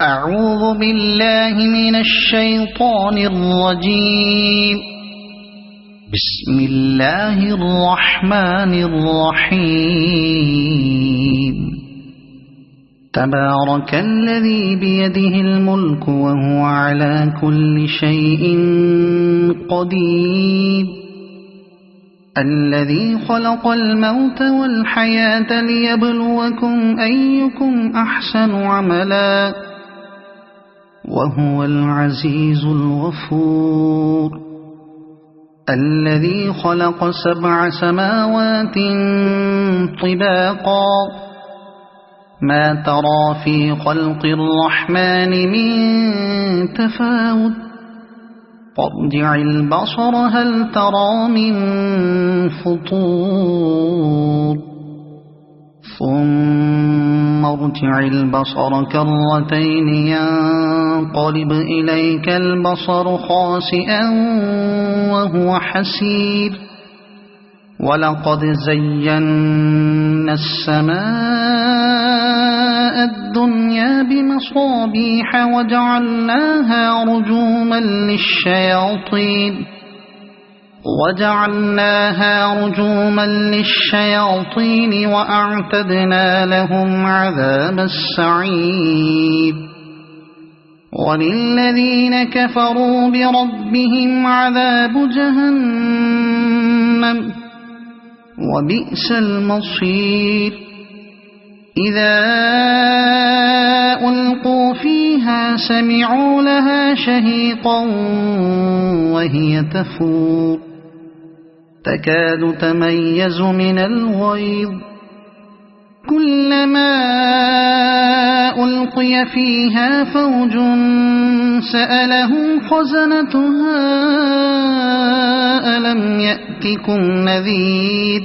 أعوذ بالله من الشيطان الرجيم. بسم الله الرحمن الرحيم. تبارك الذي بيده الملك وهو على كل شيء قدير. الذي خلق الموت والحياة ليبلوكم أيكم أحسن عملا وهو العزيز الغفور. الذي خلق 7 سماوات طباقا ما ترى في خلق الرحمن من تفاوت فارجع البصر هل ترى من فطور ثم ارجع البصر كرتين ينقلب إليك البصر خاسئا وهو حسير. ولقد زينا السماء الدنيا بمصابيح وجعلناها رجوما للشياطين وأعتدنا لهم عذاب السعير. وللذين كفروا بربهم عذاب جهنم وبئس المصير. إذا ألقوا فيها سمعوا لها شهيقا وهي تفور تكاد تميز من الغيظ. كلما ألقي فيها فوج سألهم خزنتها ألم يأتكم نذير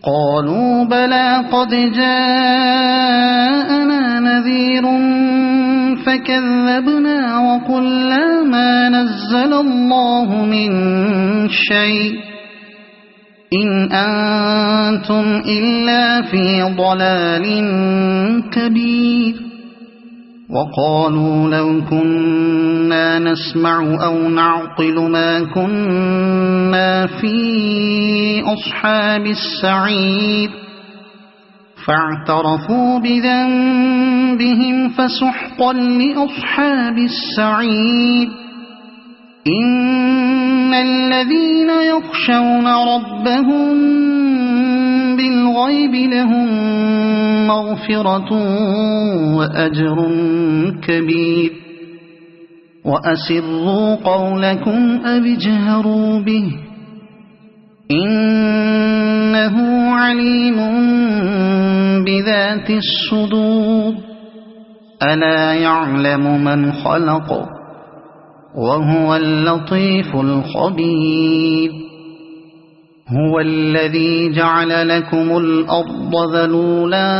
قالوا بلى قد جاءنا نذير فكذبنا وقلنا ما نزل الله من شيء إن أنتم إلا في ضلال كبير. وقالوا لو كنا نسمع أو نعقل ما كنا في أصحاب السعير فاعترفوا بذنبهم فسحقا لأصحاب السعير. إن الذين يخشون ربهم بالغيب لهم مغفرة وأجر كبير. وأسروا قولكم أو اجهروا به إنه عليم بذات الصدور. ألا يعلم من خلق وهو اللطيف الخبير. هو الذي جعل لكم الأرض ذلولا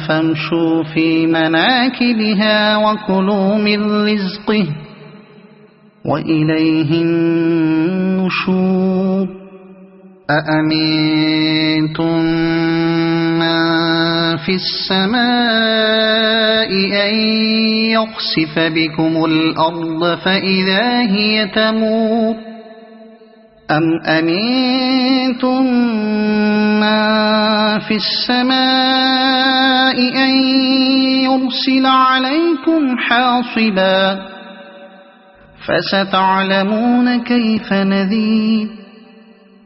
فامشوا في مناكبها وكلوا من رزقه وإليه النشور. أأمنتم من في السماء أن يخسف بكم الأرض فإذا هي تمور أم أمنتم من في السماء أن يرسل عليكم حاصبا فستعلمون كيف نذير.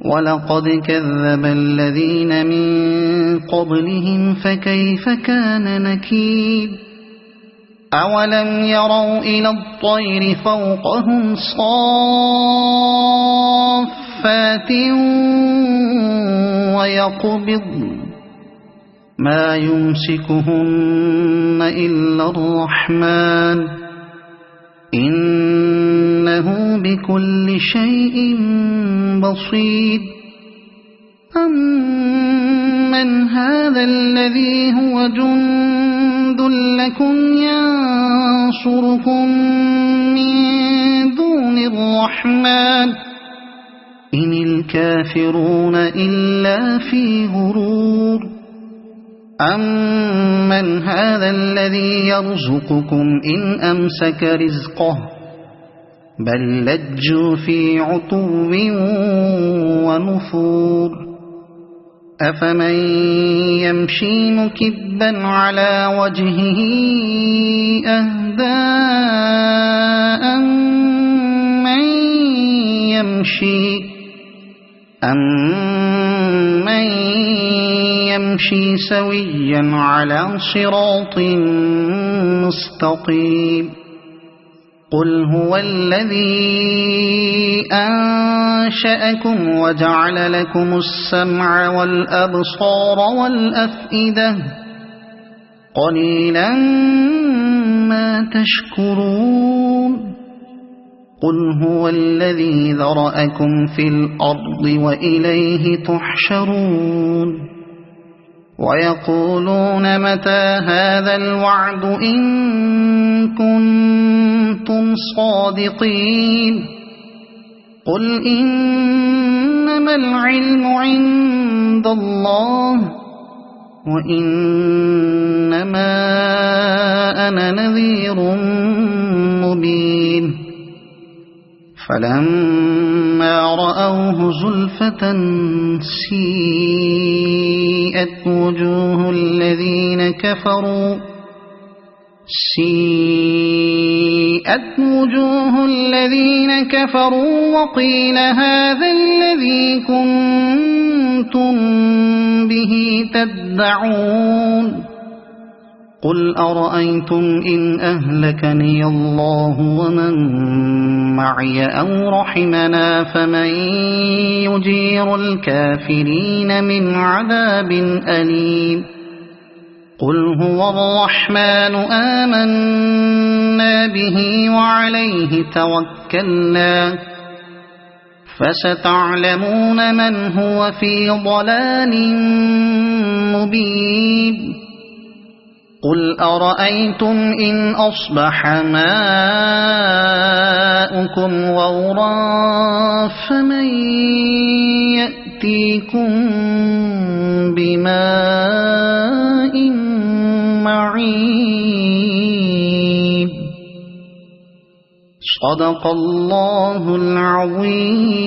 ولقد كذب الذين من قبلهم فكيف كان نكير. أولم يروا إلى الطير فوقهم صافات ويقبضن ما يمسكهن إلا الرحمن إنه بكل شيء بصير. أمن هذا الذي هو جند لكم ينصركم من دون الرحمن إن الكافرون إلا في غرور. أَمَّنْ هَذَا الَّذِي يَرْزُقُكُمْ إِنْ أَمْسَكَ رِزْقَهُ بَل لَّجُّوا فِي عُتُوٍّ وَنُفُورٍ أَفَمَن يَمْشِي مُكِبًّا عَلَى وَجْهِهِ أَهْدَىٰ أَمَّن يَمْشِي سَوِيًّا عَلَى صِرَاطٍ مُّسْتَقِيمٍ قُلْ هُوَ الَّذِي أَنشَأَكُمْ وَجَعَلَ لَكُمُ السَّمْعَ وَالْأَبْصَارَ وَالْأَفْئِدَةَ قَلِيلًا مَّا تَشْكُرُونَ قُلْ هُوَ الَّذِي ذَرَأَكُمْ فِي الْأَرْضِ وَإِلَيْهِ تُحْشَرُونَ وَيَقُولُونَ مَتَىٰ هَٰذَا الْوَعْدُ إِن كُنتُمْ صَادِقِينَ قُلْ إِنَّمَا الْعِلْمُ عِندَ اللَّهِ وَإِنَّمَا أَنَا نَذِيرٌ مُّبِينٌ فَلَمَّا رَأَوْهُ زُلْفَةً سِيئَتْ وُجُوهُ الَّذِينَ كَفَرُوا وَقِيلَ هَٰذَا الَّذِي كُنتُم بِهِ تَدَّعُونَ قُلْ أَرَأَيْتُمْ إِنْ أَهْلَكَنِيَ اللَّهُ وَمَن مَّعِيَ أَوْ رَحِمَنَا فَمَن يُجِيرُ الْكَافِرِينَ مِنْ عَذَابٍ أَلِيمٍ قُلْ هُوَ الرَّحْمَٰنُ آمَنَّا بِهِ وَعَلَيْهِ تَوَكَّلْنَا فَسَتَعْلَمُونَ مَنْ هُوَ فِي ضَلَالٍ مُّبِينٍ قُلْ أَرَأَيْتُمْ إِنْ أَصْبَحَ مَاؤُكُمْ غَوْرًا فَمَن يَأْتِيكُم بِمَاءٍ مَّعِينٍ صَدَقَ اللَّهُ الْعَظِيمُ.